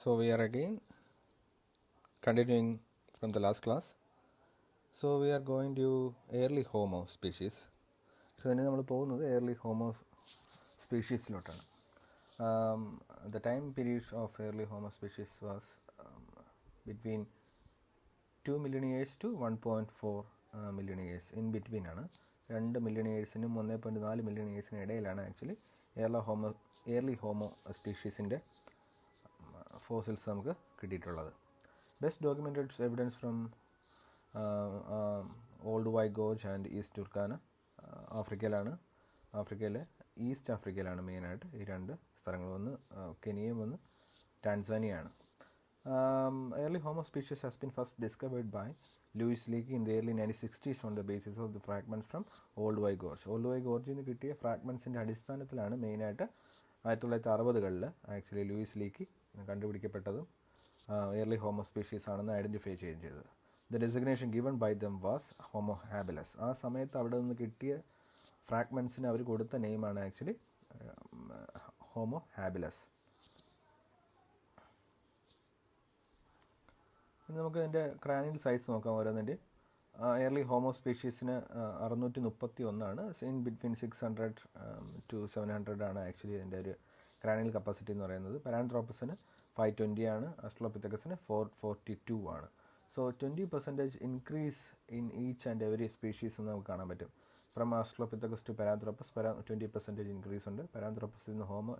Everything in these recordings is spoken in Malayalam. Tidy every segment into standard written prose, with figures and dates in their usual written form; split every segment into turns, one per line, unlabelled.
So we are again continuing from the last class. So we are going to early Homo species. So ഇനി നമ്മൾ പോകുന്നത് early Homo speciesലോട്ടാണ്. The time period of early Homo species was between 2 million years to 1.4 million years. In between ആണ് 2 million yearsനും 1.4 million yearsനും ഇടയിലാണ് ആക്ച്വലി early Homo speciesൻ്റെ ഫോസിൽസ് നമുക്ക് കിട്ടിയിട്ടുള്ളത്. Best documented evidence from Olduvai gorge and east Turkana ആഫ്രിക്കയിലെ ഈസ്റ്റ് ആഫ്രിക്കയിലാണ് മെയിനായിട്ട് ഈ രണ്ട് സ്ഥലങ്ങൾ. ഒന്ന് കെനിയയും ഒന്ന് ടാൻസാനിയാണ്. Early Homo species has been first discovered by Louis Leakey in the early 1960s on the basis of the fragments from Old White Gorge. Old White Gorge നിന്ന് കിട്ടിയ ഫ്രാഗ്മെൻസിൻ്റെ അടിസ്ഥാനത്തിലാണ് മെയിനായിട്ട് 1960-കളിൽ ആക്ച്വലി ലൂയിസ് ലീക്കി കണ്ടുപിടിക്കപ്പെട്ടതും early Homo species ആണെന്ന് ഐഡൻറ്റിഫൈ ചെയ്തത്. The designation given by them was Homo habilis. ആ സമയത്ത് അവിടെ നിന്ന് കിട്ടിയ ഫ്രാഗ്മെൻസിന് അവർ കൊടുത്ത നെയിമാണ് ആക്ച്വലി Homo habilis. ഇനി നമുക്ക് ഇതിൻ്റെ ക്രാനിയൽ സൈസ് നോക്കാം ഓരോന്നിൻ്റെ. early Homo speciesന് 631 in between 600 to 700 ആണ് ആക്ച്വലി ഇതിൻ്റെ ഒരു ക്രാനിയൽ കപ്പാസിറ്റി എന്ന് പറയുന്നത്. പാരാൻത്രോപ്പസിന് 520 ആണ്, ആസ്ട്രലോപിത്തക്കസിന് 442 ആണ്. So 20% increase in each and every species എന്ന് നമുക്ക് കാണാൻ പറ്റും. ഫ്രം ആസ്ട്രലോപിത്തക്കസ് ടു പാരാൻത്രോപ്പസ് 20% ഇൻക്രീസ് ഉണ്ട്. പാരാൻത്രോപ്പസിൽ നിന്ന് ഹോമോ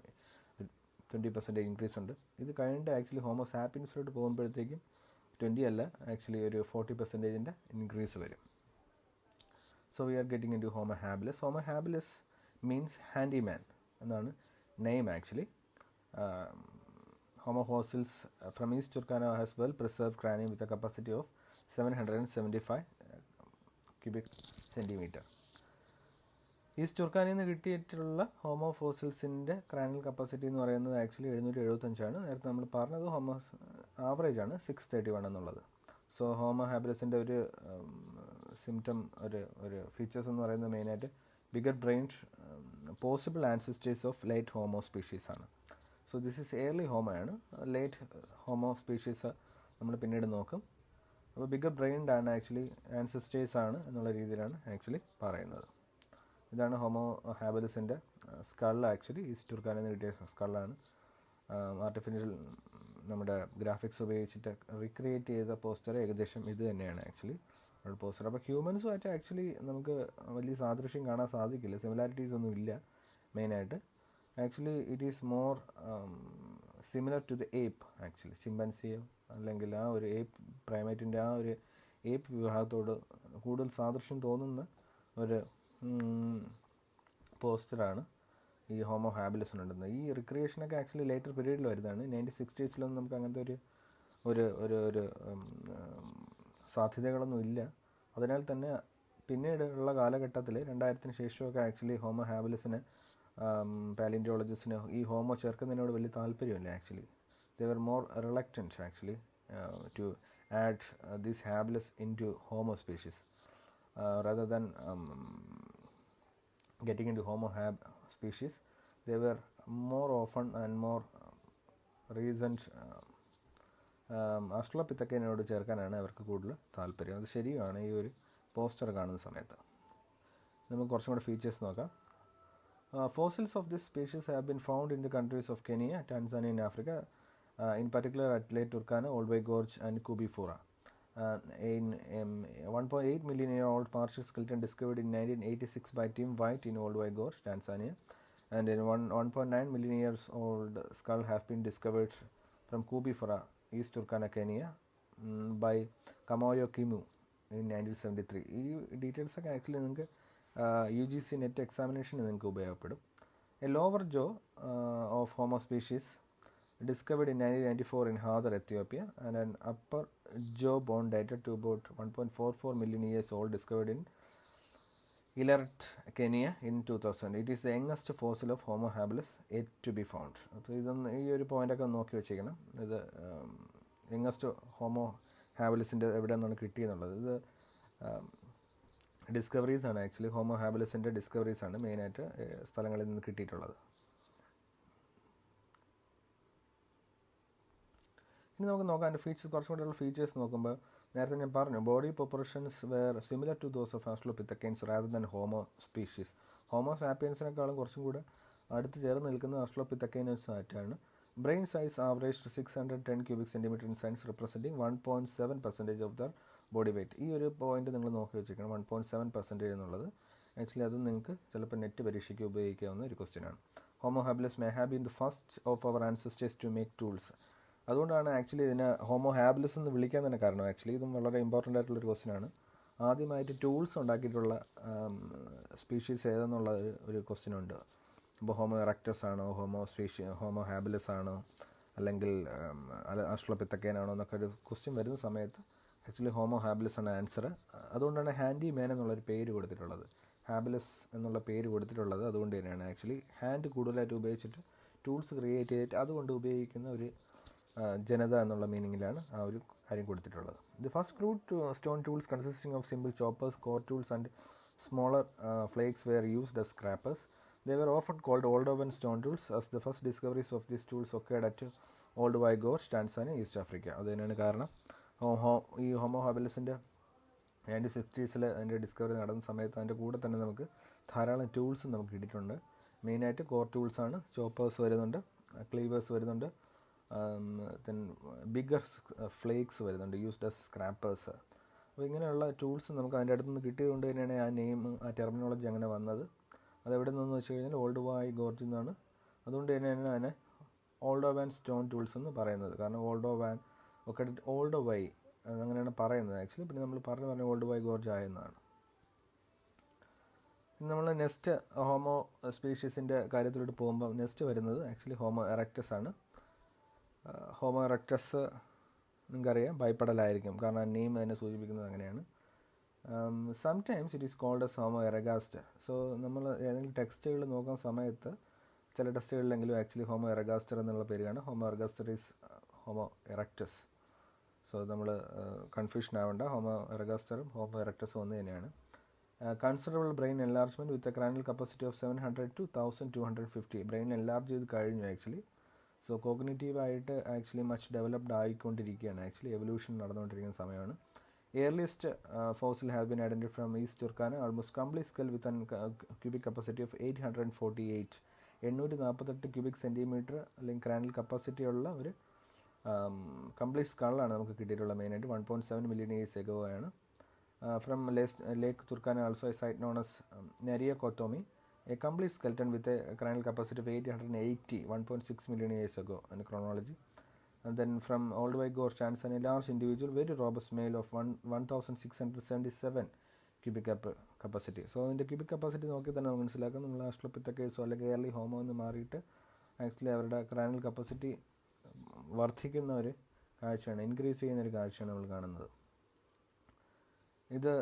20% ഇൻക്രീസ് ഉണ്ട്. ഇത് കഴിഞ്ഞിട്ട് ആക്ച്വലി ഹോമോ സാപ്പിയൻസിലോട്ട് പോകുമ്പോഴത്തേക്കും 20 അല്ല ആക്ച്വലി ഒരു 40% ഇൻക്രീസ് വരും. So we are getting into Homo habilis. Homo habilis means handyman എന്നാണ് name actually. Homo fossils from East Turkana has well preserved cranium with a capacity of 775 cubic centimeter. East തുർക്കാനയിൽ നിന്ന് കിട്ടിയിട്ടുള്ള ഹോമോ ഫോസിൽസിൻ്റെ ക്രാനിയൽ കപ്പാസിറ്റി എന്ന് പറയുന്നത് ആക്ച്വലി 775 ആണ്. നേരത്തെ നമ്മൾ പറഞ്ഞത് ഹോമോ ആവറേജ് ആണ് 631 എന്നുള്ളത്. സോ ഹോമോ ഹാബിലസിൻ്റെ ഒരു സിംറ്റം ഒരു ഫീച്ചേഴ്സ് എന്ന് പറയുന്നത് മെയിനായിട്ട് bigger brained possible ancestors of light Homo species ആണ്. So this is early Homo ആണ്. ലേറ്റ് ഹോമോ സ്പീഷീസ് നമ്മൾ പിന്നീട് നോക്കും. അപ്പോൾ ബിഗർ ബ്രെയിൻഡ് ആണ് ആക്ച്വലി ആൻസിസ്റ്റേഴ്സ് ആണ് എന്നുള്ള രീതിയിലാണ് ആക്ച്വലി പറയുന്നത്. ഇതാണ് ഹോമോ ഹാബിലസിൻ്റെ സ്കൾ. ആക്ച്വലി ഈസ്റ്റ് തുർക്കാനിൽ നിന്ന് കിട്ടിയ സ്കളാണ്. ആർട്ടിഫിഷ്യൽ നമ്മുടെ ഗ്രാഫിക്സ് ഉപയോഗിച്ചിട്ട് റീക്രിയേറ്റ് ചെയ്ത പോസ്റ്റർ ഏകദേശം ഇത് തന്നെയാണ് ആക്ച്വലി ഒരു പോസ്റ്റർ. അപ്പോൾ ഹ്യൂമൻസുമായിട്ട് ആക്ച്വലി നമുക്ക് വലിയ സാദൃശ്യം കാണാൻ സാധിക്കില്ല, സിമിലാരിറ്റീസ് ഒന്നും ഇല്ല മെയിനായിട്ട്. Actually it is more similar to the ape actually. ചിമ്പൻസിയോ അല്ലെങ്കിൽ ആ ഒരു ഏപ്പ് പ്രൈമേറ്റിൻ്റെ ആ ഒരു ഏപ്പ് വിഭാഗത്തോട് കൂടുതൽ സാദൃശ്യം തോന്നുന്ന ഒരു പോസ്റ്ററാണ് ഈ ഹോമോ ഹാബിലസിനുണ്ടെന്ന്. ഈ റിക്രിയേഷനൊക്കെ ആക്ച്വലി ലേറ്റർ പീരീഡിൽ വരുന്നതാണ്. 1960s നമുക്ക് അങ്ങനത്തെ ഒരു സാധ്യതകളൊന്നും ഇല്ല. അതിനാൽ തന്നെ പിന്നീടുള്ള കാലഘട്ടത്തിൽ 2000-ന് ശേഷമൊക്കെ ആക്ച്വലി ഹോമോ ഹാബിലസിന് പാലിയോളജിസ്റ്റിന് ഈ ഹോമോ ചേർക്കുന്നതിനോട് വലിയ താല്പര്യമില്ല actually. They were more reluctant actually to add this habilis into Homo species rather than getting into Homo species. They were more often and more recent ആസ്ട്രലോപിത്തക്കനോട് ചേർക്കാനാണ് അവർക്ക് കൂടുതൽ താല്പര്യം. അത് ശരിയാണ് ഈ ഒരു പോസ്റ്റർ കാണുന്ന സമയത്ത്. നമുക്ക് കുറച്ചും കൂടെ ഫീച്ചേഴ്സ് നോക്കാം. Fossils of this species have been found in the countries of Kenya, Tanzania and Africa, in particular at Lake Turkana, Old White Gorge and Kubifura. In 1.8 million year old partial skeleton discovered in 1986 by Tim White in Old White Gorge, Tanzania, and in 1.9 million years old skull have been discovered from Kubifura, East Turkana, Kenya, by Kamoyo Kimu in 1973. ഈ ഡീറ്റെയിൽസ് ഒക്കെ ആക്ച്വലി നിങ്ങൾക്ക് UGC നെറ്റ് എക്സാമിനേഷന് നിങ്ങൾക്ക് ഉപയോഗപ്പെടും. A lower jaw of Homo species discovered in 1994 in Hadar, Ethiopia, and an upper jaw bone dated to about 1.44 million years old discovered in Ileret, Kenya in 2000. It is the youngest fossil of Homo habilis yet to be found. അപ്പോൾ ഇതൊന്ന് ഈ ഒരു പോയിൻ്റൊക്കെ നോക്കി വെച്ചേക്കണം. ഇത് യങ്ങസ്റ്റ് ഹോമോ ഹാബിലിസിൻ്റെ എവിടെ നിന്നാണ് കിട്ടിയെന്നുള്ളത്. ഇത് ഡിസ്കവറീസ് ആണ് ആക്ച്വലി. ഹോമോ ഹാബിലിസിൻ്റെ ഡിസ്കവറീസ് ആണ് മെയിനായിട്ട് സ്ഥലങ്ങളിൽ നിന്ന് കിട്ടിയിട്ടുള്ളത്. ഇനി നമുക്ക് നോക്കാം അതിൻ്റെ ഫീച്ചേഴ്സ്, കുറച്ചും കൂടെയുള്ള ഫീച്ചേഴ്സ് നോക്കുമ്പോൾ നേരത്തെ ഞാൻ പറഞ്ഞു body proportions were similar to those of australopithecines rather than Homo species. Homo സാപ്പിയൻസിനേക്കാളും കുറച്ചും കൂടെ അടുത്ത് ചേർന്ന് നിൽക്കുന്ന ആസ്ട്രലോപിത്തക്കൈൻസ് ആയിട്ടാണ്. Brain size average 610 cubic centimeter in science, representing 1.7% of their body weight. ഈ ഒരു പോയിന്റ് നിങ്ങൾ നോക്കി വെച്ചിരിക്കണം, 1.7% എന്നുള്ളത്. ആക്ച്വലി അതും നിങ്ങൾക്ക് ചിലപ്പോൾ നെറ്റ് പരീക്ഷയ്ക്ക് ഉപയോഗിക്കാവുന്ന ഒരു ക്വസ്റ്റ്യനാണ്. Homo habilis may have been the first of our ancestors to make tools. അതുകൊണ്ടാണ് ആക്ച്വലി ഇതിനെ ഹോമോ ഹാബിലസ് എന്ന് വിളിക്കാൻ തന്നെ കാരണം. ആക്ച്വലി ഇതും വളരെ ഇമ്പോർട്ടൻ്റ് ആയിട്ടുള്ളൊരു ക്വസ്റ്റ്യനാണ്. ആദ്യമായിട്ട് ടൂൾസ് ഉണ്ടാക്കിയിട്ടുള്ള സ്പീഷീസ് ഏതെന്നുള്ള ഒരു ക്വസ്റ്റ്യൻ ഉണ്ട്. അപ്പോൾ ഹോമോ എറക്റ്റസ് ആണോ, ഹോമോ ഹാബിലസ് ആണോ, അല്ലെങ്കിൽ ആസ്ട്രലോപിത്തക്കൈനാണോ എന്നൊക്കെ ഒരു ക്വസ്റ്റ്യൻ വരുന്ന സമയത്ത് ആക്ച്വലി ഹോമോ ഹാബിലസ് ആണ് ആൻസർ. അതുകൊണ്ടാണ് ഹാൻഡി മാൻ എന്നുള്ളൊരു പേര് കൊടുത്തിട്ടുള്ളത്, ഹാബിലസ് എന്നുള്ള പേര് കൊടുത്തിട്ടുള്ളത്. അതുകൊണ്ട് തന്നെയാണ് ആക്ച്വലി ഹാൻഡ് കൂടുതലായിട്ട് ഉപയോഗിച്ചിട്ട് ടൂൾസ് ക്രിയേറ്റ് ചെയ്തിട്ട് അതുകൊണ്ട് ഉപയോഗിക്കുന്ന ഒരു ജനത എന്നുള്ള മീനിങ്ങിലാണ് ആ ഒരു കാര്യം കൊടുത്തിട്ടുള്ളത്. The first crude stone tools consisting of simple choppers, core tools and smaller flakes wear used as scrapers. They were often called Oldowan stone tools, as the first discoveries of these tools occurred at Old Gorge, Tanzania, East Africa. അത് തന്നെയാണ് കാരണം. ഈ ഹോമോ ഹാബിലസിൻ്റെ 1960s അതിൻ്റെ ഡിസ്കവറി നടന്ന സമയത്ത് അതിൻ്റെ കൂടെ തന്നെ നമുക്ക് ധാരാളം ടൂൾസ് നമുക്ക് കിട്ടിയിട്ടുണ്ട്. മെയിനായിട്ട് കോർ ടൂൾസാണ്, ചോപ്പേഴ്സ് വരുന്നുണ്ട്, ക്ലീവേഴ്സ് വരുന്നുണ്ട്, ദെൻ ബിഗർ ഫ്ലേക്സ് വരുന്നുണ്ട്, യൂസ്ഡ് as സ്ക്രാപ്പേഴ്സ്. അപ്പോൾ ഇങ്ങനെയുള്ള ടൂൾസ് നമുക്ക് അതിൻ്റെ അടുത്ത് നിന്ന് കിട്ടിയതുകൊണ്ട് തന്നെയാണ് ആ നെയിം, ആ ടെർമിനോളജി അങ്ങനെ വന്നത്. അതെവിടെ നിന്നെന്ന് വെച്ച് കഴിഞ്ഞാൽ ഓൾഡ് വായ് ഗോർജിൽ നിന്നാണ്. അതുകൊണ്ട് തന്നെയാണ് അതിനെ ഓൾഡോ വാൻ സ്റ്റോൺ ടൂൾസ് എന്ന് പറയുന്നത്. കാരണം ഓൾഡോ വാൻ ഒക്കെ ഓൾഡോ വൈ അങ്ങനെയാണ് പറയുന്നത് ആക്ച്വലി. പിന്നെ നമ്മൾ പറഞ്ഞ ഓൾഡ് വായ് ഗോർജ് ആയെന്നാണ്. നമ്മൾ നെക്സ്റ്റ് ഹോമോ സ്പീഷീസിൻ്റെ കാര്യത്തിലോട്ട് പോകുമ്പോൾ നെക്സ്റ്റ് വരുന്നത് ആക്ച്വലി ഹോമോ എറക്റ്റസ് ആണ്. ഹോമോ എറക്റ്റസ് നിങ്ങൾക്കറിയാം ബൈപ്പടലായിരിക്കും, കാരണം ആ നെയിം തന്നെ സൂചിപ്പിക്കുന്നത് അങ്ങനെയാണ്. Sometimes it is called as Homo ergaster. So നമ്മൾ ഏതെങ്കിലും ടെക്സ്റ്റുകൾ നോക്കുന്ന സമയത്ത് ചില ടെക്സ്റ്റുകളിലെങ്കിലും ആക്ച്വലി ഹോമോ എറഗാസ്റ്റർ എന്നുള്ള പേരാണ്. Homo ergaster is Homo erectus. So നമ്മൾ കൺഫ്യൂഷൻ ആവേണ്ട, ഹോമോ എറഗാസ്റ്ററും ഹോമോ എറക്റ്റസും ഒന്ന് തന്നെയാണ്. Considerable brain enlargement with a cranial capacity of 700 to 1250. Brain enlarge ചെയ്ത് കഴിഞ്ഞു ആക്ച്വലി. സോ കോഗ്നിറ്റീവായിട്ട് ആക്ച്വലി മച്ച് ഡെവലപ്ഡ് ആയിക്കൊണ്ടിരിക്കുകയാണ്, ആക്ച്വലി എവല്യൂഷൻ നടന്നുകൊണ്ടിരിക്കുന്ന സമയമാണ്. Earliest fossil have been identified from East Turkana, almost complete skull with a cubic capacity of 848. 848 cubic centimetre അല്ലെങ്കിൽ ക്രാനിയൽ കപ്പാസിറ്റി ഉള്ള ഒരു കംപ്ലീറ്റ് സ്കളാണ് നമുക്ക് കിട്ടിയിട്ടുള്ള. മെയിനായിട്ട് 1.7 million years ago ആണ്. From Lake Turkana also a site known as Nariokotome, a complete skeleton with a cranial capacity of 880, 1.6 million years ago in chronology. And then from Old Gorge, Tanzania, a large individual, very robust male of 1677 cubic capacity. So ഇതിൻ്റെ ക്യൂബിക് കപ്പാസിറ്റി നോക്കി തന്നെ നമുക്ക് മനസ്സിലാക്കാം നമ്മൾ ആസ്ട്രലോപിത്തക്കൈസോ അല്ലെങ്കിൽ എയർലി ഹോമോ എന്ന് മാറിയിട്ട് ആക്ച്വലി അവരുടെ ക്രാനിയൽ കപ്പാസിറ്റി വർദ്ധിക്കുന്ന ഒരു കാഴ്ചയാണ്, ഇൻക്രീസ് ചെയ്യുന്ന ഒരു കാഴ്ചയാണ് നമ്മൾ കാണുന്നത്. ഇത്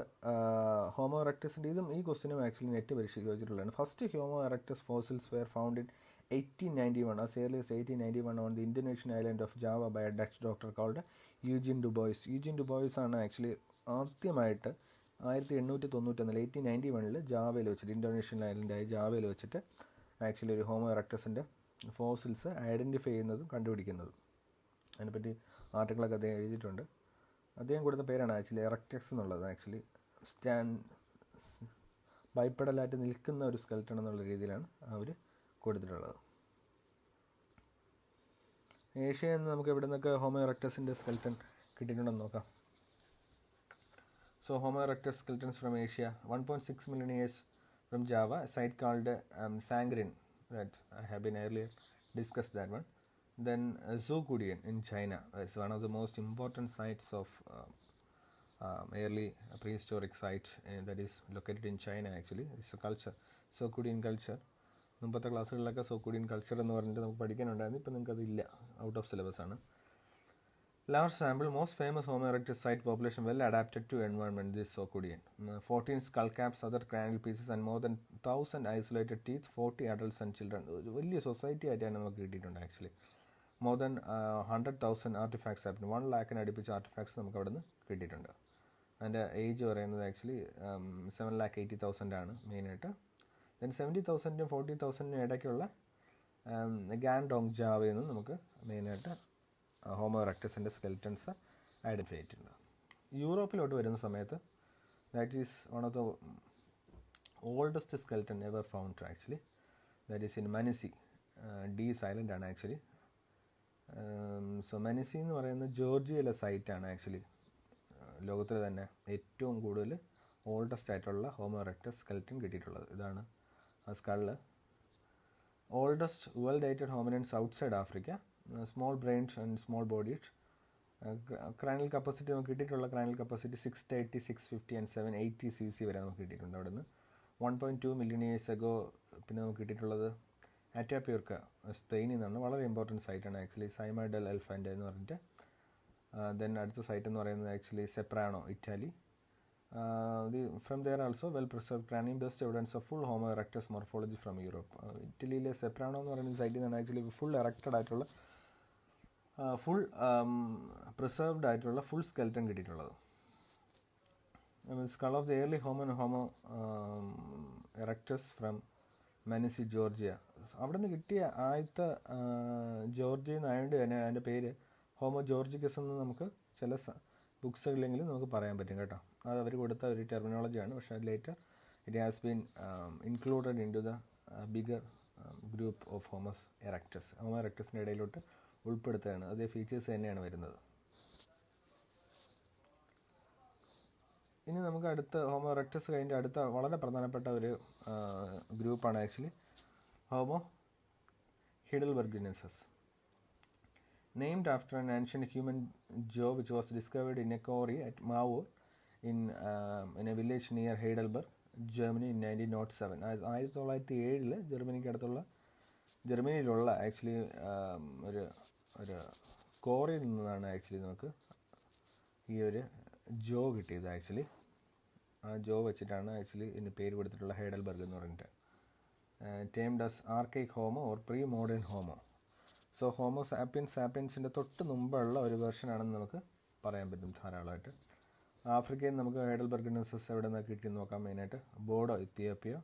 ഹോമോ എറക്റ്റസിൻ്റെ ഇതും ഈ ക്വസ്റ്റിനും ആക്ച്വലി നെറ്റ് പരിശോധിച്ചിട്ടുള്ളതാണ്. First Homo erectus fossils were found in 1891, as early as 1891 on the Indonesian island of Java by a Dutch doctor called Eugene Du Bois. Eugene Du Bois ആണ് ആക്ച്വലി ആദ്യമായിട്ട് 1891 ജാവയിൽ വെച്ചിട്ട്, ഇന്തോനേഷ്യൻ ഐലൻഡായ ജാവയിൽ വെച്ചിട്ട് ആക്ച്വലി ഒരു ഹോമോ എറക്റ്റസിൻ്റെ ഫോസിൽസ് ഐഡൻറ്റിഫൈ ചെയ്യുന്നതും കണ്ടുപിടിക്കുന്നതും. അതിനെപ്പറ്റി ആർട്ടിക്കിളൊക്കെ അദ്ദേഹം എഴുതിയിട്ടുണ്ട്. അദ്ദേഹം കൊടുത്ത പേരാണ് ആക്ച്വലി എറക്റ്റസ് എന്നുള്ളത്. ആക്ച്വലി ബൈപ്പഡലായിട്ട് നിൽക്കുന്ന ഒരു സ്കെൽട്ടൺ എന്നുള്ള രീതിയിലാണ് അവർ കൊടുത്തിട്ടുള്ളത്. ഏഷ്യയിൽ നിന്ന് നമുക്ക് എവിടെ നിന്നൊക്കെ ഹോമോ എറക്റ്റസിൻ്റെ സ്കെൽട്ടൺ കിട്ടിയിട്ടുണ്ടെന്ന് നോക്കാം. So Homo erectus skeletons from Asia, 1.6 million years from Java, a site called Sangrin, that I have been earlier discussed that one. Then Zhoukoudian in China is one of the most important sites of early prehistoric site that is located in China actually. It's a culture, Zhoukoudian culture. മുമ്പത്തെ ക്ലാസ്സുകളിലൊക്കെ സോക്കൂഡിയൻ കൾച്ചർ എന്ന് പറഞ്ഞിട്ട് നമുക്ക് പഠിക്കാനുണ്ടായിരുന്നു. ഇപ്പോൾ നിങ്ങൾക്ക് അതില്ല, ഔട്ട് ഓഫ് സിലബസ് ആണ്. Large sample, most famous Homo erectus site population well adapted to environment, this Zhoukoudian. 14 skull caps, other cranial pieces and more than 1000 isolated teeth, 40 adults and children. ഒരു വലിയ സൊസൈറ്റി ആയിട്ടാണ് നമുക്ക് കിട്ടിയിട്ടുണ്ട് ആക്ച്വലി. മോർ ദാൻ 100,000 ആർട്ടിഫാക്ട്സ് ആയിരുന്നു, 1 lakhന് അടുപ്പിച്ച് ആർട്ടിഫാക്ട്സ് നമുക്ക് അവിടെ നിന്ന് കിട്ടിയിട്ടുണ്ട്. അതിൻ്റെ ഏജ് പറയുന്നത് ആക്ച്വലി 7,80,000 ആണ് മെയിനായിട്ട്. ദെൻ 70,000-നും 40,000-നും ഇടയ്ക്കുള്ള ഗാൻഡോങ് ജാവയിൽ നിന്ന് നമുക്ക് മെയിനായിട്ട് ഹോമോ ഇറക്ടസിൻ്റെ സ്കെൽറ്റൻസ് ഐഡൻറ്റിഫൈ ചെയ്തിട്ടുണ്ട്. യൂറോപ്പിലോട്ട് വരുന്ന സമയത്ത് that is one of the oldest skeleton ever found actually. That is in Dmanisi. D silent ആണ് ആക്ച്വലി. സോ മനിസി എന്ന് പറയുന്ന ജോർജിയയിലെ സൈറ്റാണ് ആക്ച്വലി ലോകത്തിൽ തന്നെ ഏറ്റവും കൂടുതൽ ഓൾഡസ്റ്റ് ആയിട്ടുള്ള ഹോമോ ഇറക്ടസ് സ്കെൽറ്റൻ കിട്ടിയിട്ടുള്ളത്. ഇതാണ് ആ skull. Oldest well dated hominins outside Africa. Small brains and small bodies. Cranial capacity നമുക്ക് കിട്ടിയിട്ടുള്ള ക്രാനിയൽ കപ്പാസിറ്റി 630, 650 ആൻഡ് 780 cc വരെ നമുക്ക് കിട്ടിയിട്ടുണ്ട്. അവിടെ നിന്ന് 1.2 million years ago. പിന്നെ നമുക്ക് കിട്ടിയിട്ടുള്ളത് ആറ്റാപ്യൂർക്ക സ്പെയിനിൽ നിന്നാണ്. വളരെ ഇമ്പോർട്ടൻറ്റ് സൈറ്റാണ് ആക്ച്വലി. സൈമ ഡെൽ എൽഫാൻഡ എന്ന് പറഞ്ഞിട്ട്. ദെൻ അടുത്ത സൈറ്റ് എന്ന് പറയുന്നത് actually Ceprano, Italy. From there also well preserved cranium, best evidence of full Homo erectus morphology from Europe. ഇറ്റലിയിലെ സെപ്രാനോ എന്ന് പറയുന്ന സൈറ്റിൽ നിന്നാണ് ആക്ച്വലി ഫുൾ എറക്റ്റഡ് ആയിട്ടുള്ള ഫുൾ പ്രിസർവ്ഡ് ആയിട്ടുള്ള ഫുൾ സ്കെൽറ്റൻ കിട്ടിയിട്ടുള്ളത്. Skull of the early Homo erectus from Dmanisi, Georgia. അവിടെ നിന്ന് കിട്ടിയ ആദ്യത്തെ ജോർജിയ എന്നായതുകൊണ്ട് തന്നെ അതിൻ്റെ പേര് ഹോമോ ജോർജിക്കസ് എന്ന് നമുക്ക് ചില ബുക്സുകളിലെങ്കിലും നമുക്ക് പറയാൻ പറ്റും കേട്ടോ. അത് അവർ കൊടുത്ത ഒരു ടെർമിനോളജിയാണ്. പക്ഷേ later it has been included into the bigger group of Homos erectus. Homo എറക്ടസിൻ്റെ ഇടയിലോട്ട് ഉൾപ്പെടുത്തുകയാണ്. അതേ ഫീച്ചേഴ്സ് തന്നെയാണ് വരുന്നത്. ഇനി നമുക്ക് അടുത്ത ഹോമോ എറക്ടസ് കഴിഞ്ഞ അടുത്ത വളരെ പ്രധാനപ്പെട്ട ഒരു ഗ്രൂപ്പാണ് actually Homo heidelbergensis. named after an ancient human jaw which was discovered in a quarry at Maur in a village near Heidelberg, Germany in 1907. 1907 ജർമ്മനിയിലുള്ള actually ഒരു കോറിയിൽ നിന്നാണ് ആക്ച്വലി നമുക്ക് ഈ ഒരു ജോ കിട്ടിയത്. ആക്ച്വലി ആ ജോ വെച്ചിട്ടാണ് ആക്ച്വലി ഇതിന് പേര് കൊടുത്തിട്ടുള്ള ഹൈഡൽബർഗ് എന്ന് പറഞ്ഞിട്ട്. Termed as archaic Homo or pre modern Homo. So Homo സാപ്പിയൻസിൻ്റെ തൊട്ട് മുമ്പുള്ള ഒരു വെർഷനാണെന്ന് നമുക്ക് പറയാൻ പറ്റും ധാരാളമായിട്ട്. ആഫ്രിക്കയിൽ നമുക്ക് ഹൈഡൽബർഗിനസസ് എവിടെ നിന്നൊക്കെ കിട്ടിയെന്ന് നോക്കാം. മെയിനായിട്ട് ബോഡോ, ഇത്യോപ്യ.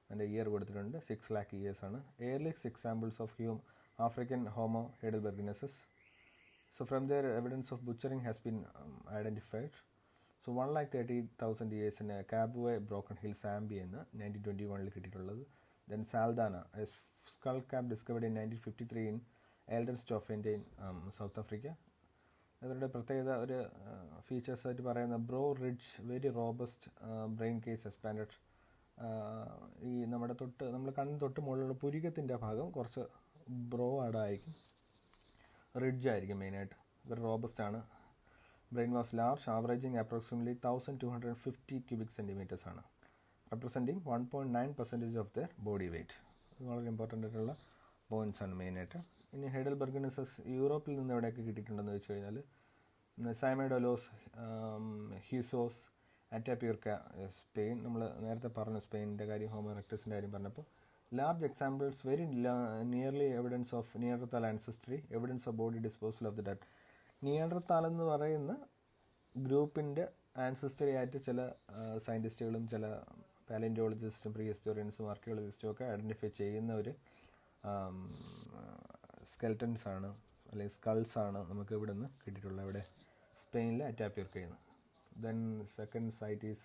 അതിൻ്റെ ഇയർ കൊടുത്തിട്ടുണ്ട്. 6 lakh years ആണ്. എയർലിക്സ് examples of African Homo heidelbergensis. So from there evidence of butchering has been identified. So 1,30,000 years in Kabwe Broken Hill, Zambia എന്ന് 1921 കിട്ടിയിട്ടുള്ളത്. Then Saldanha, a skull cap discovered in 1953 in Eldenstorfende in South Africa. അവരുടെ പ്രത്യേകത ഒരു ഫീച്ചേഴ്സ് ആയിട്ട് പറയുന്ന bro ridge, very robust brain case expanded. ഈ നമ്മൾ കണ്ണിന് തൊട്ട് മുകളിലുള്ള പുരികത്തിൻ്റെ ഭാഗം കുറച്ച് ബ്രോ ആടായിരിക്കും, റിഡ്ജ് ആയിരിക്കും മെയിനായിട്ട്. വെരി റോബസ്റ്റ് ആണ്. Brain was large, averaging approximately 1250 cubic centimeters ആണ്. Representing 1.9% of their body weight. വളരെ ഇമ്പോർട്ടൻ്റ് ആയിട്ടുള്ള പോയിൻറ്റ്സ് ആണ് മെയിനായിട്ട്. ഇനി ഹൈഡൽബർഗിനസസ് യൂറോപ്പിൽ നിന്ന് എവിടെയൊക്കെ കിട്ടിയിട്ടുണ്ടെന്ന് വെച്ച് കഴിഞ്ഞാൽ സൈമഡോലോസ്, ഹ്യൂസോസ്, ആറ്റാപ്യൂർക്ക, സ്പെയിൻ. നമ്മൾ നേരത്തെ പറഞ്ഞു സ്പെയിനിൻ്റെ കാര്യം, ഹോമോ എറക്ടസിൻ്റെ കാര്യം പറഞ്ഞപ്പോൾ. Large examples, very nearly evidence of Neanderthal ancestry, evidence of body disposal of the dead. Neanderthal എന്ന് പറയുന്ന ഗ്രൂപ്പിൻ്റെ ആൻസസ്ട്രി ആയിട്ട് ചില സയൻറ്റിസ്റ്റുകളും ചില പാലിയോളജിസ്റ്റും പ്രീഹിസ്റ്റോറിയൻസും ആർക്കിയോളജിസ്റ്റും ഒക്കെ ഐഡൻറ്റിഫൈ ചെയ്യുന്ന ഒരു സ്കെൽറ്റൻസ് ആണ് അല്ലെങ്കിൽ സ്കൾസ് ആണ് നമുക്ക് ഇവിടെ നിന്ന് കിട്ടിയിട്ടുള്ളത്, ഇവിടെ സ്പെയിനിലെ അറ്റാപ്യൂർക്കയിൽ നിന്ന്. Then second site is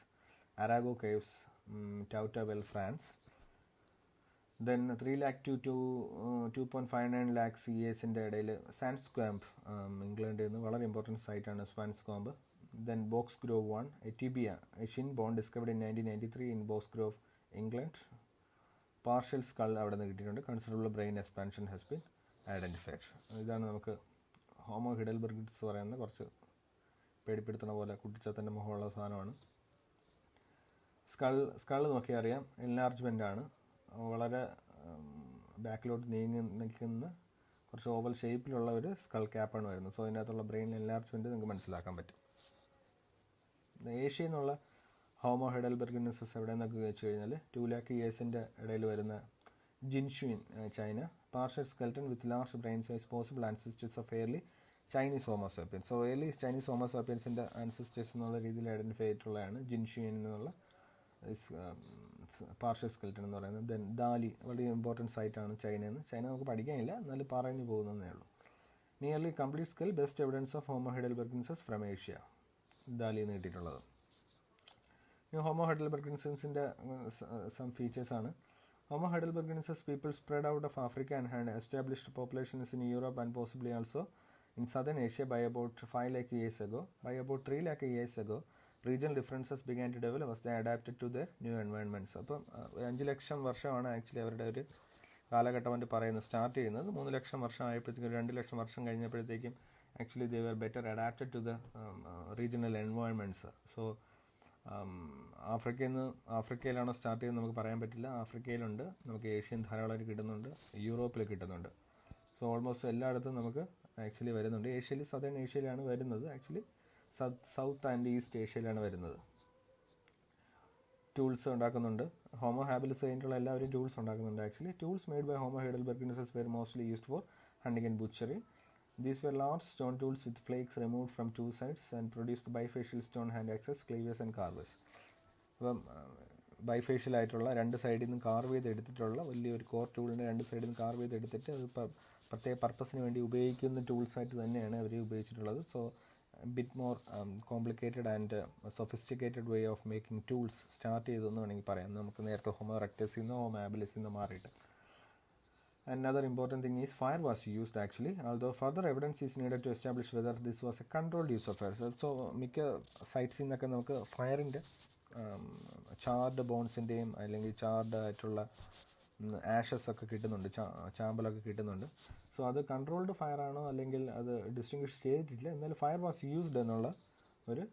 Arago caves, Tautavel, France. Then 3 lakh to 2.59 lakhs yearsൻ്റെ ഇടയിൽ സാൻസ്ക്വാംപ്, ഇംഗ്ലണ്ടിൽ നിന്ന് വളരെ ഇമ്പോർട്ടൻറ്റ് സൈറ്റാണ് Swanscombe. Then Boxgrove 1, a tibia, shin bone discovered in 1993 in Boxgrove, England. Partial skull അവിടെ നിന്ന് കിട്ടിയിട്ടുണ്ട്. Considerable brain expansion has been identified. ഇതാണ് നമുക്ക് ഹോമോ ഹൈഡൽബർഗിനസസ് പറയുന്ന കുറച്ച് പേടിപ്പെടുത്തുന്ന പോലെ കുട്ടിച്ചത്തൻ്റെ മുഖമുള്ള സാധനമാണ്. സ്കൾ നോക്കിയാൽ അറിയാം, എൻലാർജ്മെൻ്റ് ആണ്. വളരെ ബാക്കിലോട്ട് നീങ്ങി നിൽക്കുന്ന കുറച്ച് ഓവൽ ഷേപ്പിലുള്ള ഒരു സ്കൾ ക്യാപ്പാണ് വരുന്നത്. സോ അതിനകത്തുള്ള ബ്രെയിൻ എൻലാർജ്മെൻറ്റ് നിങ്ങൾക്ക് മനസ്സിലാക്കാൻ പറ്റും. ഏഷ്യയിൽ നിന്നുള്ള ഹോമോ ഹൈഡൽബർഗിനസസ് എവിടെ നിന്നൊക്കെ വെച്ച് കഴിഞ്ഞാൽ 2 lakh yearsൻ്റെ ഇടയിൽ വരുന്ന Jinniushan, China. Partial skeleton with large brain size, possible ancestors of early Chinese Homo sapiens. So early Chinese ഹോമോസാപ്പിയൻസിൻ്റെ ആൻസിസ്റ്റേഴ്സ് എന്നുള്ള രീതിയിൽ ഐഡൻറ്റിഫൈ ചെയ്തിട്ടുള്ളതാണ് ജിൻഷുയിൻ എന്നുള്ള പാർഷ്യൽ സ്കെൽറ്റൻ എന്ന് പറയുന്നത്. ദെൻ ദാലി, വളരെ ഇമ്പോർട്ടൻറ്റ് സൈറ്റാണ് ചൈനയിൽ നിന്ന്. ചൈന നമുക്ക് പഠിക്കാനില്ല, എന്നാലും പറഞ്ഞു പോകുന്നതേ ഉള്ളൂ. Nearly complete skull best evidence of Homo heidelbergensis from Asia. ഡാലിയിൽ നിന്ന് കിട്ടിയിട്ടുള്ളത്. ഹോമോ ഹൈഡൽബർഗൻസസിൻ്റെ സം ഫീച്ചേഴ്സാണ്. Homo heidelbergensis people spread out of Africa and had established populations in Europe and possibly also in southern Asia by about 5 lakh years ago. By about 3 lakh years ago, regional differences began to develop as they adapted to their new environments. അപ്പം 5 ലക്ഷം വർഷമാണ് ആക്ച്വലി അവരുടെ ഒരു കാലഘട്ടം കൊണ്ട് പറയുന്നത് സ്റ്റാർട്ട് ചെയ്യുന്നത്. 3 ലക്ഷം വർഷം ആയപ്പോഴത്തേക്കും 2 ലക്ഷം വർഷം കഴിഞ്ഞപ്പോഴത്തേക്കും actually they were better adapted to the regional environments. So ആഫ്രിക്കയിലാണോ സ്റ്റാർട്ട് ചെയ്യുന്നത് നമുക്ക് പറയാൻ പറ്റില്ല. ആഫ്രിക്കയിലുണ്ട്, നമുക്ക് ഏഷ്യൻ ധാരാളമായിട്ട് കിട്ടുന്നുണ്ട്, യൂറോപ്പിൽ കിട്ടുന്നുണ്ട്. സോ ഓൾമോസ്റ്റ് എല്ലായിടത്തും നമുക്ക് ആക്ച്വലി വരുന്നുണ്ട്. ഏഷ്യയിൽ സദേൺ ഏഷ്യയിലാണ് വരുന്നത്. ആക്ച്വലി സൗത്ത് ആൻഡ് ഈസ്റ്റ് ഏഷ്യയിലാണ് വരുന്നത്. ടൂൾസ് ഉണ്ടാക്കുന്നുണ്ട്. ഹോമോ ഹാബിലിസ് കഴിഞ്ഞിട്ടുള്ള എല്ലാവരും ടൂൾസ് ഉണ്ടാക്കുന്നുണ്ട്. Actually tools made by Homo heidelbergensis were mostly used for hunting and butchery. These were large stone tools with flakes removed from two sides and produced bifacial stone hand axes, cleavers and carvers. അപ്പം ബൈഫേഷ്യൽ ആയിട്ടുള്ള രണ്ട് സൈഡിൽ നിന്ന് കാർവ് ചെയ്തെടുത്തിട്ടുള്ള വലിയൊരു കോർ ടൂളിൻ്റെ രണ്ട് സൈഡിൽ നിന്ന് കാർവ് ചെയ്തെടുത്തിട്ട് അത് പ്രത്യേക പർപ്പസിന് വേണ്ടി ഉപയോഗിക്കുന്ന ടൂൾസായിട്ട് തന്നെയാണ് അവർ ഉപയോഗിച്ചിട്ടുള്ളത്. So bit more complicated and sophisticated way of making tools start ചെയ്തെന്ന് വേണമെങ്കിൽ പറയാം. നമുക്ക് നേരത്തെ ഹോമോ റെക്ടസിൽ നിന്നോ ഹോമോ ഹാബിലിസിൽ നിന്നോ മാറിയിട്ട്. Another important thing is fire was used actually, although further evidence is needed to establish whether this was a controlled use of fire. So മിക്ക സൈറ്റ്സിൽ നിന്നൊക്കെ നമുക്ക് ഫയറിൻ്റെ ചാർഡ് ബോൺസിൻ്റെയും അല്ലെങ്കിൽ ചാർഡ് ആയിട്ടുള്ള ആഷസ് ഒക്കെ കിട്ടുന്നുണ്ട്, ചാമ്പലൊക്കെ കിട്ടുന്നുണ്ട്. സോ അത് കൺട്രോൾഡ് ഫയറാണോ അല്ലെങ്കിൽ അത് ഡിസ്റ്റിങ്വിഷ് ചെയ്തിട്ടില്ല. എന്നാലും ഫയർ വാസ് യൂസ്ഡ് എന്നുള്ള ഒരു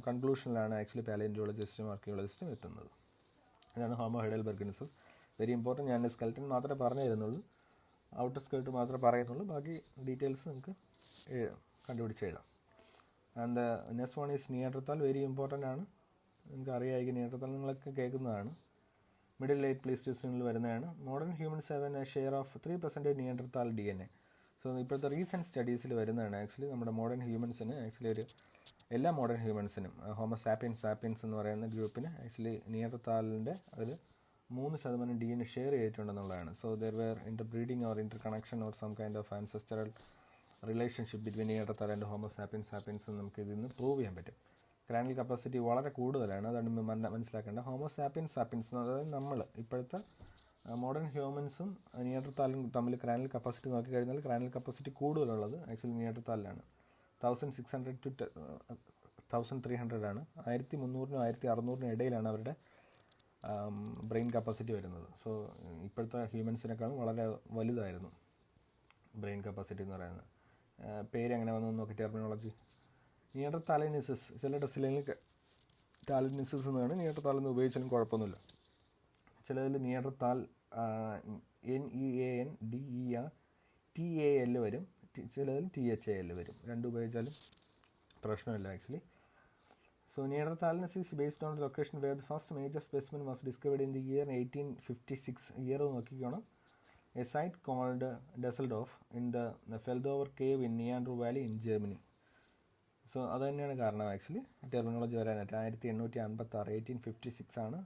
കൺക്ലൂഷനിലാണ് ആക്ച്വലി പാലിയോന്റോളജിസ്റ്റും ആർക്കിയോളജിസ്റ്റും എത്തുന്നത്. ഇതാണ് ഹോമോ ഹൈഡൽബർഗൻസസ്. Very important. ഞാൻ സ്കെൽറ്റൻ മാത്രമേ പറഞ്ഞു തരുന്നുള്ളൂ, ഔട്ടർ സ്കേർട്ട് മാത്രമേ പറയുന്നുള്ളൂ. ബാക്കി ഡീറ്റെയിൽസ് നമുക്ക് കണ്ടുപിടിച്ച് എഴുതാം. And next one is Neanderthal. Very important ആണ്. നിങ്ങൾക്ക് അറിയാമായിരിക്കും നിയർട്ടർത്താൽ, നിങ്ങളൊക്കെ കേൾക്കുന്നതാണ്. മിഡിൽ ലേറ്റ് പ്ലീസ്റ്റോസീനിൽ വരുന്നതാണ്. Modern humans have a share of 3% Neanderthal DNA. So ഇപ്പോഴത്തെ റീസെൻറ്റ് സ്റ്റഡീസിൽ വരുന്നതാണ് ആക്ച്വലി നമ്മുടെ മോഡേൺ ഹ്യൂമൻസിന് ആക്ച്വലി എല്ലാ മോഡേൺ ഹ്യൂമൻസിനും ഹോമോസാപ്പിയൻസ് എന്ന് പറയുന്ന ഗ്രൂപ്പിന് ആക്ച്വലി നിയർട്ടർത്താലിൻ്റെ ഒരു 3% DNA ഷെയർ ചെയ്തിട്ടുണ്ടെന്നുള്ളതാണ്. So there were interbreeding or interconnection or some kind of ancestral relationship between Neanderthal and Homo sapiens നമുക്ക് ഇതിൽ നിന്ന് പ്രൂവ് ചെയ്യാൻ പറ്റും. ക്രാനിയൽ കപ്പാസിറ്റി വളരെ കൂടുതലാണ്. അതാണ് മനസ്സിലാക്കേണ്ടത്. ഹോമോസാപ്പിയൻസ് അതായത് നമ്മൾ ഇപ്പോഴത്തെ മോഡേൺ ഹ്യൂമൻസും നിയർട്ടർത്താലും തമ്മിൽ ക്രാനിയൽ കപ്പാസിറ്റി നോക്കിക്കഴിഞ്ഞാൽ ക്രാനിയൽ കപ്പാസിറ്റി കൂടുതലുള്ളത് ആക്ച്വലി നിയർട്ടർത്താലിലാണ്. 1600 to 1300 ആണ്. 1300-നും 1600-നും ഇടയിലാണ് അവരുടെ ബ്രെയിൻ കപ്പാസിറ്റി വരുന്നത്. സോ ഇപ്പോഴത്തെ ഹ്യൂമൻസിനേക്കാളും വളരെ വലുതായിരുന്നു ബ്രെയിൻ കപ്പാസിറ്റി എന്ന് പറയുന്നത്. പേര് എങ്ങനെ വന്നു നോക്കി, ടെർമിനോളജി നിയർട്ടർത്താലിനിസിസ്. ചില ടെസ്റ്റിലെങ്കിൽ ടാലിനിസിസ് എന്നാണ്. നിയർട്ടർത്താലെന്ന് ഉപയോഗിച്ചാലും കുഴപ്പമൊന്നുമില്ല. ചിലതിൽ നിയർട്ടർത്താൽ NEANDERTAL വരും, ചിലതിൽ THAL വരും. രണ്ടും ഉപയോഗിച്ചാലും പ്രശ്നമില്ല actually. So Neanderthalensis is based on the location where the first major specimen was discovered in the year 1856. Year നോക്കിക്കണം. A site called Dusseldorf in the Feldauer cave in Neander Valley in Germany. So അത് തന്നെയാണ് കാരണം ആക്ച്വലി ടെർമിനോളജി വരാനായിട്ട്. 1856 1856 ആണ്.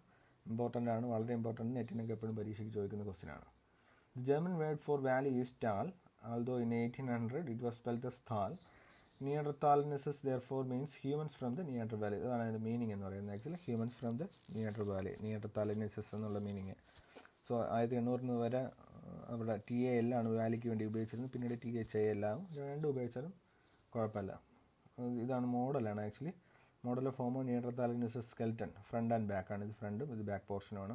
ഇമ്പോർട്ടൻ്റ് ആണ്, വളരെ ഇമ്പോർട്ടൻ്റ്. നെറ്റിനൊക്കെ എപ്പോഴും പരീക്ഷയ്ക്ക് ചോദിക്കുന്ന ക്വസ്റ്റ്യൻ ആണ്. The German word for valley is Tal, although in 1800 it was spelled as Thal. Neanderthalensis therefore means humans from the Neander Valley. അതാണ് അതിൻ്റെ മീനിങ് എന്ന് പറയുന്നത് actually. Humans from the Neander valley, neanderthalensis എന്നുള്ള മീനിങ്. സോ 1800 വരെ അവിടെ TAL ആണ് വാലിക്ക് വേണ്ടി ഉപയോഗിച്ചിരുന്നത്. പിന്നീട് THAL ആവും. രണ്ടും ഉപയോഗിച്ചാലും കുഴപ്പമില്ല. ഇതാണ് മോഡലാണ് actually. Model of Homo neanderthalensis skeleton. Front and back ആണ്. ഇത് ഫ്രണ്ടും ഇത് ബാക്ക് പോർഷനുമാണ്.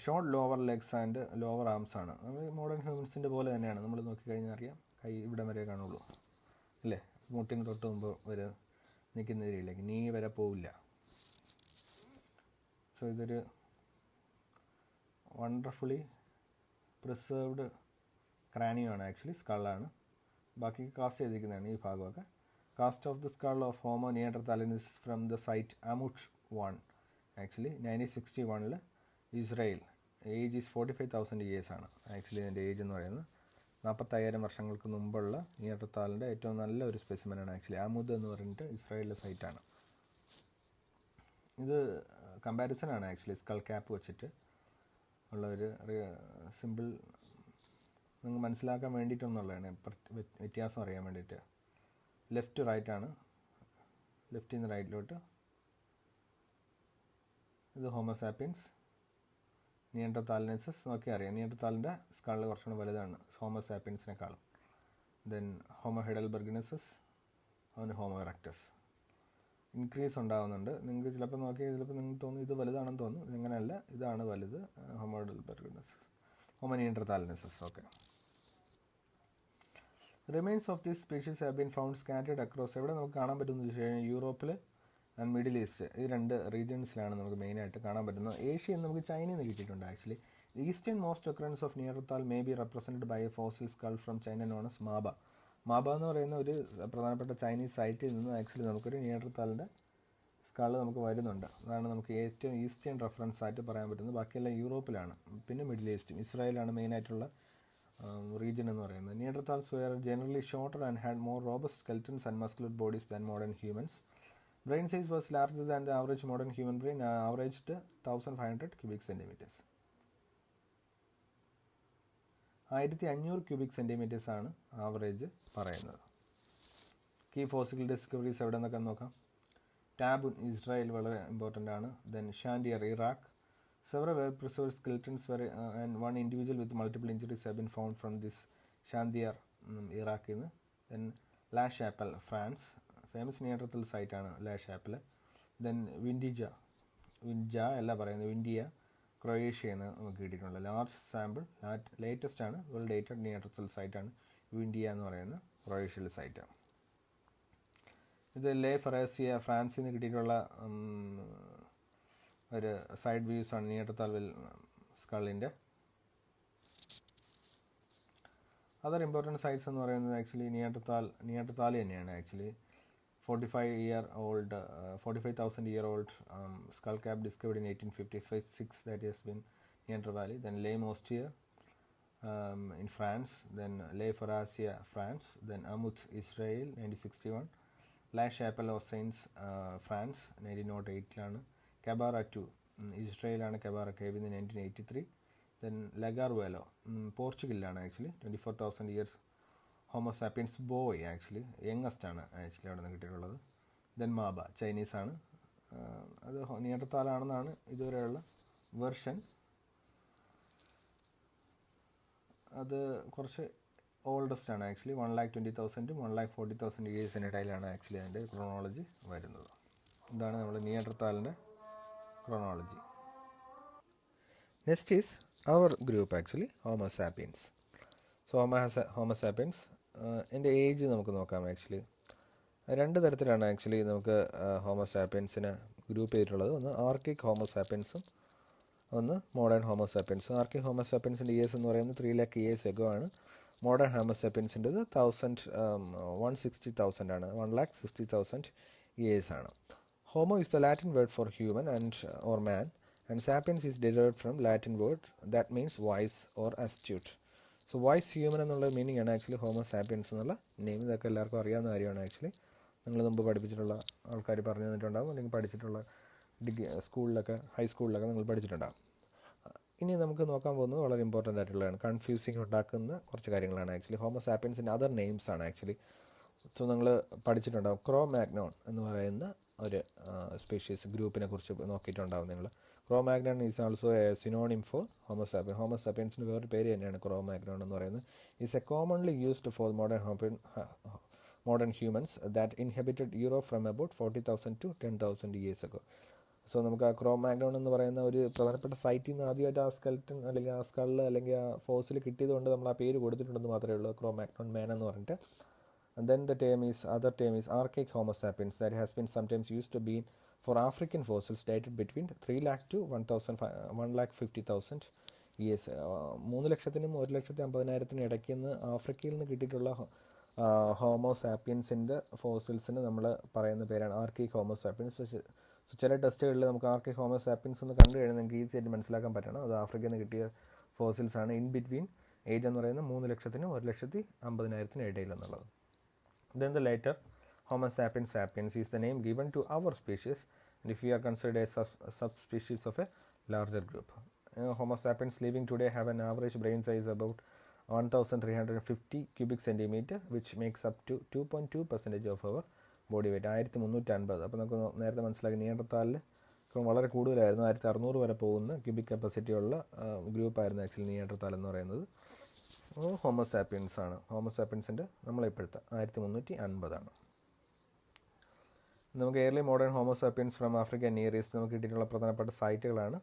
Short lower legs and lower arms ആണ്. മോഡേൺ ഹ്യൂമൻസിൻ്റെ പോലെ തന്നെയാണ്. നമ്മൾ നോക്കിക്കഴിഞ്ഞാൽ അറിയാം, കൈ ഇവിടെ വരെ കാണുള്ളൂ അല്ലേ. മുട്ടിന് തൊട്ട് മുമ്പ് വരെ നിൽക്കുന്ന രീതിയിലേക്ക് നീ വരെ പോവില്ല. സോ ഇതൊരു വണ്ടർഫുള്ളി പ്രിസേർവ്ഡ് ക്രാനിയമാണ് ആക്ച്വലി. സ്കളാണ്. ബാക്കി കാസ്റ്റ് ചെയ്തിരിക്കുന്നതാണ് ഈ ഭാഗമൊക്കെ. Cast of the skull of Homo neanderthalensis from the site Amud 1 actually 1961 Israel. Age is 45,000 years ആണ് ആക്ച്വലി ഇതിൻ്റെ ഏജ് എന്ന് പറയുന്നത്. 45,000 വർഷങ്ങൾക്ക് മുമ്പുള്ള നിയർട്ടർതാലിൻ്റെ ഏറ്റവും നല്ല ഒരു സ്പെസിമെനാണ് ആക്ച്വലി. ആമുദ് എന്ന് പറഞ്ഞിട്ട് ഇസ്രായേലിലെ സൈറ്റാണ്. ഇത് കമ്പാരിസനാണ് ആക്ച്വലി. സ്കൾ ക്യാപ്പ് വെച്ചിട്ട് ഉള്ള ഒരു സിമ്പിൾ നിങ്ങൾക്ക് മനസ്സിലാക്കാൻ വേണ്ടിയിട്ടൊന്നുള്ളതാണ്, വ്യത്യാസം അറിയാൻ വേണ്ടിയിട്ട്. ലെഫ്റ്റ് ടു റൈറ്റ് ആണ്, ലെഫ്റ്റിൽ നിന്ന് റൈറ്റിലോട്ട്. ഇത് ഹോമോസാപ്പിയൻസ്. നിയൻഡർതാലിനെസസ് നോക്കി അറിയാം, നിയൻഡർതാലിൻ്റെ സ്കാളിൽ കുറച്ചുകൂടെ വലുതാണ് ഹോമോസാപ്പിയൻസിനേക്കാളും. ദെൻ ഹോമോ ഹൈഡൽബർഗിനെസസ്, അവന് ഹോമോ ഇറക്റ്റസ്. ഇൻക്രീസ് ഉണ്ടാകുന്നുണ്ട്. നിങ്ങൾക്ക് ചിലപ്പോൾ നോക്കിയാൽ ചിലപ്പോൾ നിങ്ങൾക്ക് തോന്നും ഇത് വലുതാണെന്ന് തോന്നും, ഇങ്ങനെയല്ല, ഇതാണ് വലുത്. Homo heidelbergensis, Homo neanderthalensis. Okay. Remains of this species have been found scattered across. എവിടെ നമുക്ക് കാണാൻ പറ്റുമെന്ന് വെച്ച് കഴിഞ്ഞാൽ യൂറോപ്പിൽ ആൻഡ് മിഡിൽ ഈസ്റ്റ്, ഈ രണ്ട് റീജിയൻസിലാണ് നമുക്ക് മെയിനായിട്ട് കാണാൻ പറ്റുന്നത്. ഏഷ്യയിൽ നമുക്ക് ചൈനയിൽ നിന്ന് കിട്ടിയിട്ടുണ്ട് actually. The easternmost occurrence of Neanderthal may be represented by a fossil skull from China known as Maba. Maba എന്ന് പറയുന്ന ഒരു പ്രധാനപ്പെട്ട ചൈനീസ് സൈറ്റിൽ നിന്ന് ആക്ച്വലി നമുക്കൊരു നിയർത്താലിൻ്റെ സ്കൾ നമുക്ക് വരുന്നുണ്ട്. അതാണ് നമുക്ക് ഏറ്റവും ഈസ്റ്റേൺ റെഫറൻസ് ആയിട്ട് പറയാൻ പറ്റുന്നത്. ബാക്കിയെല്ലാം യൂറോപ്പിലാണ്, പിന്നെ മിഡിൽ ഈസ്റ്റും ഇസ്രായേലാണ് മെയിനായിട്ടുള്ള region എന്ന് പറയുന്നത്. Neanderthals were generally shorter and had more robust skeletons and muscular bodies than modern humans. Brain size was larger than the average modern human brain, averaged 1500 cubic centimeters. 1500 cubic centimeters ആണ് ആവറേജ് പറയുന്നത്. കീ ഫോസിൽ ഡിസ്കവറീസ് എവിടെ നിന്നൊക്കെ നോക്കാം. ടാബുൻ ഇസ്രായേൽ വളരെ ഇമ്പോർട്ടൻ്റ് ആണ്. Then Shanidar Iraq. Several well-preserved skeletons were and one individual with multiple injuries have been found from this Shandiar, Iraq. Then La Chapelle, France, famous Neanderthal site ആണ് La Chapelle. Then Vindija അല്ല പറയുന്നത്, വിൻഡിയ, ക്രൊയേഷ്യയിൽ നിന്ന് നമുക്ക് കിട്ടിയിട്ടുള്ള ലാർജ് സാമ്പിൾ, ലേറ്റസ്റ്റ് ആണ്, വെൽ ഡേറ്റഡ് നിയർട്ടൽ സൈറ്റാണ് വിൻഡിയ എന്ന് പറയുന്ന ക്രൊയേഷ്യയിലെ സൈറ്റാണ്. ഇത് ലേ ഫെറേസിയ, ഫ്രാൻസിൽ നിന്ന് കിട്ടിയിട്ടുള്ള ഒരു സൈഡ് വ്യൂസ് ആണ് നിയർട്ടൽ സ്കളിൻ്റെ. അതർ ഇമ്പോർട്ടൻറ്റ് സൈറ്റ്സ് എന്ന് പറയുന്നത് ആക്ച്വലി നിയർട്ടത്താൽ തന്നെയാണ്. Actually 45,000 year old skull cap discovered in 1856, that has been Neanderthal Valley. Then Les Mostier in France, then Les Forasia, France, then Amuth, Israel, 1961. La Chapelle aux Saints, France, 1908. Cabara 2, ഇസ്രായേലാണ് Cabara Cave in 1983. Then Lagarwelo, പോർച്ചുഗലിലാണ് actually, 24,000 years Homo sapiens boy, actually youngest ആണ് ആക്ച്വലി അവിടെ നിന്ന് കിട്ടിയിട്ടുള്ളത്. ദെൻ മാബ, ചൈനീസാണ്, അത് നിയർട്ടത്താലാണെന്നാണ് ഇതുവരെയുള്ള വെർഷൻ. അത് കുറച്ച് ഓൾഡസ്റ്റ് ആണ് ആക്ച്വലി, 1,20,000 1,40,000 ഇയേഴ്സിനിടയിലാണ് ആക്ച്വലി അതിൻ്റെ ക്രോണോളജി വരുന്നത്. ഇതാണ് നമ്മുടെ നിയർട്ടത്താലിൻ്റെ chronology. Next is our group actually, Homo sapiens. So Homo sapiens, എൻ്റെ ഏജ് നമുക്ക് നോക്കാം. ആക്ച്വലി രണ്ട് തരത്തിലാണ് ആക്ച്വലി നമുക്ക് ഹോമോസാപ്പിയൻസിനെ ഗ്രൂപ്പ് ചെയ്തിട്ടുള്ളത്. ഒന്ന് ആർക്കിക് ഹോമോസാപ്പിയൻസും ഒന്ന് മോഡേൺ ഹോമോസാപ്പിയൻസും. ആർക്കിക് ഹോമോസാപ്പിയൻസിൻ്റെ ഇയേഴ്സ് എന്ന് പറയുന്നത് 3 lakh years ago ആണ്. മോഡേൺ ഹോമോസാപ്പിയൻസിൻ്റെത് 160,000 ആണ്, 1,60,000 years ആണ്. Homo is the Latin word for human or man, and sapiens is derived from Latin word that means wise or astute. So wise human എന്നുള്ള മീനിങ് ആണ് ആക്ച്വലി ഹോമോ സാപ്പിയൻസ് എന്നുള്ള നെയിം. ഇതൊക്കെ എല്ലാവർക്കും അറിയാവുന്ന കാര്യമാണ്. ആക്ച്വലി നിങ്ങൾ മുമ്പ് പഠിപ്പിച്ചിട്ടുള്ള ആൾക്കാർ പറഞ്ഞു തന്നിട്ടുണ്ടാകും, അല്ലെങ്കിൽ പഠിച്ചിട്ടുള്ള സ്കൂളിലൊക്കെ ഹൈസ്കൂളിലൊക്കെ നിങ്ങൾ പഠിച്ചിട്ടുണ്ടാകും. ഇനി നമുക്ക് നോക്കാൻ പോകുന്നത് വളരെ ഇമ്പോർട്ടൻ്റ് ആയിട്ടുള്ളതാണ്, കൺഫ്യൂസിങ് ഉണ്ടാക്കുന്ന കുറച്ച് കാര്യങ്ങളാണ്. ആക്ച്വലി ഹോമോ സാപ്പിയൻസിൻ്റെ അതർ നെയിംസ് ആണ് ആക്ച്വലി. സോ നിങ്ങൾ പഠിച്ചിട്ടുണ്ടാകും ക്രോ മാഗ്നോൺ എന്ന് പറയുന്ന ഒരു സ്പീഷീസ് ഗ്രൂപ്പിനെ കുറിച്ച് നോക്കിയിട്ടുണ്ടാകും നിങ്ങൾ. Cro-Magnon is also a synonym for Homo sapien. ഹോമോസാപ്പിയൻസിന് വേറൊരു പേര് തന്നെയാണ് ക്രോമാഗ്നോൺ എന്ന് പറയുന്നത്. Is a commonly used for modern humans that inhabited Europe from about 40,000 to 10,000 years ago. So നമുക്ക് ആ ക്രോമാഗ്നോൺ എന്ന് പറയുന്ന ഒരു പ്രധാനപ്പെട്ട സൈറ്റിൽ നിന്ന് ആദ്യമായിട്ട് ആ സ്കെൽറ്റൻ അല്ലെങ്കിൽ ആ സ്കളിൽ അല്ലെങ്കിൽ ആ ഫോസിൽ കിട്ടിയത് കൊണ്ട് നമ്മൾ ആ പേര് കൊടുത്തിട്ടുണ്ടെന്ന് മാത്രമേ ഉള്ളൂ, ക്രോമാഗ്നോൺ മാൻ എന്ന് പറഞ്ഞിട്ട്. And then the other term is archaic Homo sapiens, that has been sometimes used to be for African fossils dated between 3 lakh to 1,50,000 years. 3,00,000-നും 1,50,000-നും ഇടയ്ക്ക് നിന്ന് ആഫ്രിക്കയിൽ നിന്ന് കിട്ടിയിട്ടുള്ള ഹോമോ സാപ്പിയൻസിൻ്റെ ഫോസിൽസിന് നമ്മൾ പറയുന്ന പേരാണ് ആർക്കിക് ഹോമോ സാപ്പിയൻസ്. സോ ചില ടെസ്റ്റുകളിൽ നമുക്ക് ആർക്കിക് ഹോമോ സാപ്പിയൻസ് ഒന്ന് കണ്ടു കഴിഞ്ഞാൽ നിങ്ങൾക്ക് ഈസി ആയിട്ട് മനസ്സിലാക്കാൻ പറ്റണം അത് ആഫ്രിക്കയിൽ നിന്ന് കിട്ടിയ ഫോസിൽസാണ്. ഇൻ ബിറ്റ്വീൻ ഏജ് എന്ന് പറയുന്നത് 3,00,000-നും 1,50,000-നും ഇടയിൽ എന്നുള്ളത്. Then the later Homo sapiens sapiens is the name given to our species, and if we are considered as a subspecies of a larger group. Homo sapiens living today have an average brain size about 1350 cubic centimeter, which makes up to 2.2% of our body weight. 1350. അപ്പോൾ നമുക്ക് നേരത്തെ മനസ്സിലാക്കി നിയണ്ടർത്താലിൽ ഇപ്പം വളരെ കൂടുതലായിരുന്നു, 1600 വരെ പോകുന്ന ക്യൂബിക് കപ്പാസിറ്റിയുള്ള ഗ്രൂപ്പായിരുന്നു ആക്ച്വലി നിയണ്ടർത്താൽ എന്ന് പറയുന്നത്. ഹോമോസാപ്പിയൻസ് ആണ്. ഹോമോസാപ്പിയൻസിൻ്റെ നമ്മളിപ്പോഴത്തെ 1350. നമുക്ക് early modern Homo sapiens from Africa and near east നമുക്ക് കിട്ടിയിട്ടുള്ള പ്രധാനപ്പെട്ട സൈറ്റുകളാണ്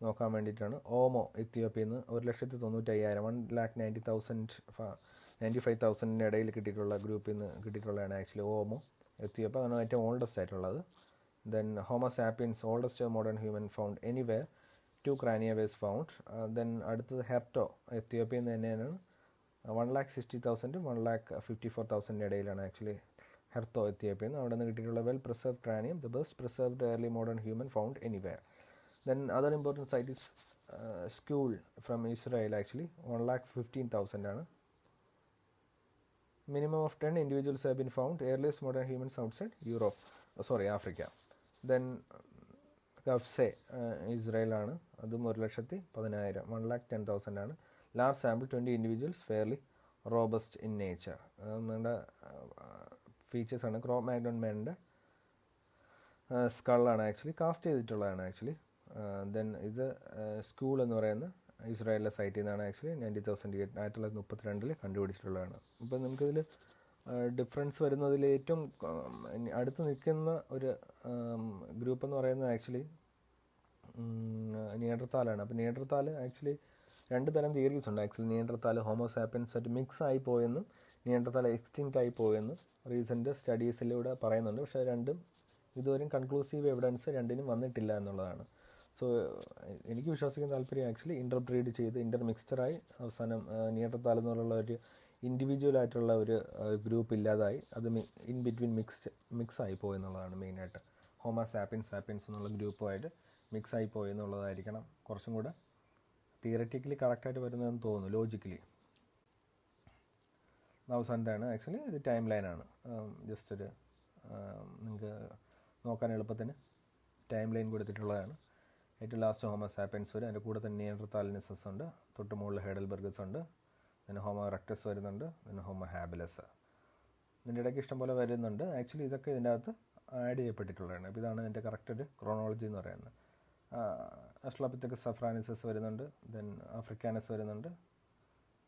നോക്കാൻ വേണ്ടിയിട്ടാണ്. ഓമോ എത്യോപ്യയിൽ നിന്ന് 1,95,000 1,90,000 ഇടയിൽ കിട്ടിയിട്ടുള്ള ഗ്രൂപ്പിൽ നിന്ന് കിട്ടിയിട്ടുള്ളതാണ് ആക്ച്വലി ഓമോ എത്യോപ്യ. അതാണ് ഏറ്റവും ഓൾഡസ്റ്റ് ആയിട്ടുള്ളത്. Then Homo sapiens oldest modern human found anywhere 2 crania was found. Then അടുത്തത് ഹെർട്ടോ എത്യോപ്യയിൽ നിന്ന് തന്നെയാണ് 1,60,000 1,54,000 ഇടയിലാണ് ആക്ച്വലി ഹെർത്തോ എത്യോപ്യയിൽ നിന്ന്. അവിടെ നിന്ന് കിട്ടിയിട്ടുള്ള well preserved cranium, the best preserved early modern human found anywhere. Then other important site is Skul from Israel actually 1,15,000 ആണ്. Minimum of 10 individuals have been found, earliest modern humans outside Africa. Then Kafse Israel ആണ്, അതും 1,10,000 1,10,000 ആണ്. Large sample 20 individuals fairly robust in nature. നമ്മുടെ ഫീച്ചേഴ്സ് ആണ്. ക്രോ മാഗ്നോൺ മാൻ്റെ സ്കളാണ് ആക്ച്വലി കാസ്റ്റ് ചെയ്തിട്ടുള്ളതാണ് ആക്ച്വലി. ദെൻ ഇത് സ്കൂൾ എന്ന് പറയുന്ന ഇസ്രായേലിലെ സൈറ്റിൽ നിന്നാണ് ആക്ച്വലി 1932 കണ്ടുപിടിച്ചിട്ടുള്ളതാണ്. അപ്പോൾ നമുക്കിതിൽ ഡിഫറൻസ് വരുന്നതിൽ ഏറ്റവും അടുത്ത് നിൽക്കുന്ന ഒരു ഗ്രൂപ്പ് എന്ന് പറയുന്നത് ആക്ച്വലി നിയണ്ടർത്താലാണ്. അപ്പോൾ നിയണ്ടർത്താൽ ആക്ച്വലി 2 തരം തിയറീസ് ഉണ്ട് ആക്ച്വലി. നിയണ്ടർത്താൽ ഹോമോസാപ്പിയൻസ് ആയിട്ട് മിക്സ് ആയി പോയെന്നും നിയണ്ടർത്താൽ എക്സ്റ്റിങ്ക്റ്റ് ആയി പോയെന്നും റീസെൻറ്റ് സ്റ്റഡീസിലൂടെ പറയുന്നുണ്ട്. പക്ഷേ രണ്ടും ഇതുവരെയും കൺക്ലൂസീവ് എവിഡൻസ് രണ്ടിനും വന്നിട്ടില്ല എന്നുള്ളതാണ്. സോ എനിക്ക് വിശ്വസിക്കുന്ന താല്പര്യം ആക്ച്വലി ഇൻ്റർബ്രീഡ് ചെയ്ത് ഇൻ്റർമിക്സ്ചറായി അവസാനം നിയണ്ടർത്താൽ എന്നുള്ള ഒരു ഇൻഡിവിജ്വൽ ആയിട്ടുള്ള ഒരു ഗ്രൂപ്പ് ഇല്ലാതായി അത് ഇൻ ബിറ്റ്വീൻ മിക്സ് ആയി പോയെന്നുള്ളതാണ് മെയിനായിട്ട്. സാപ്പിയൻസ് എന്നുള്ള ഗ്രൂപ്പുമായിട്ട് മിക്സ് ആയി പോയി എന്നുള്ളതായിരിക്കണം കുറച്ചും കൂടെ തിയററ്റിക്കലി കറക്റ്റായിട്ട് വരുന്നതെന്ന് തോന്നുന്നു, ലോജിക്കലി. അവസാനത്താണ് ആക്ച്വലി ഇത് ടൈം ലൈനാണ്. ജസ്റ്റ് ഒരു നിങ്ങൾക്ക് നോക്കാൻ എളുപ്പത്തിന് ടൈം ലൈൻ കൊടുത്തിട്ടുള്ളതാണ്. ഏറ്റവും ലാസ്റ്റ് ഹോമോസാപ്പിയൻസ് വരും, അതിൻ്റെ കൂടെ തന്നെ നിയണ്ടർത്താലിനിസസ് ഉണ്ട്, തൊട്ട് മുകളിൽ ഹൈഡൽബർഗസ് ഉണ്ട്, പിന്നെ ഹോമോ എറക്ടസ് വരുന്നുണ്ട്, പിന്നെ ഹോമോ ഹാബിലസ്. ഇതിൻ്റെ ഇടയ്ക്ക് ഇഷ്ടം പോലെ വരുന്നുണ്ട് ആക്ച്വലി. ഇതൊക്കെ ഇതിൻ്റെ അകത്ത് ആഡ് ചെയ്യപ്പെട്ടിട്ടുള്ളതാണ്. അപ്പോൾ ഇതാണ് ഇതിൻ്റെ കറക്റ്റ് ഒരു ക്രോണോളജി എന്ന് പറയുന്നത്. അസ്ട്രോപിത്തക്കസ് സഫ്രാനിസസ് വരുന്നുണ്ട്, ദെൻ ആഫ്രിക്കാനസ് വരുന്നുണ്ട്.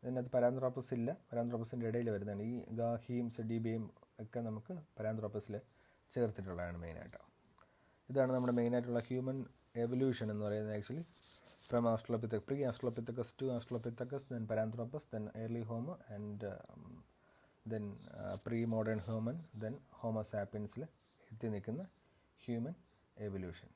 ഇതിനകത്ത് പരാന്ത്രോപ്പസ് ഇല്ല, പരാന്ത്രോപ്പസിൻ്റെ ഇടയിൽ വരുന്നതാണ്. ഈ ഗാഹിയും സെഡീബിയും ഒക്കെ നമുക്ക് പരാന്ത്രോപ്പസിൽ ചേർത്തിട്ടുള്ളതാണ് മെയിനായിട്ട്. ഇതാണ് നമ്മുടെ മെയിനായിട്ടുള്ള ഹ്യൂമൻ എവല്യൂഷൻ എന്ന് പറയുന്നത് actually from pre Australopithecus to Australopithecus, then Paranthropus, then early Homo and then pre modern human, then ഹോമോസാപ്പിയൻസിൽ എത്തി നിൽക്കുന്ന ഹ്യൂമൻ എവല്യൂഷൻ.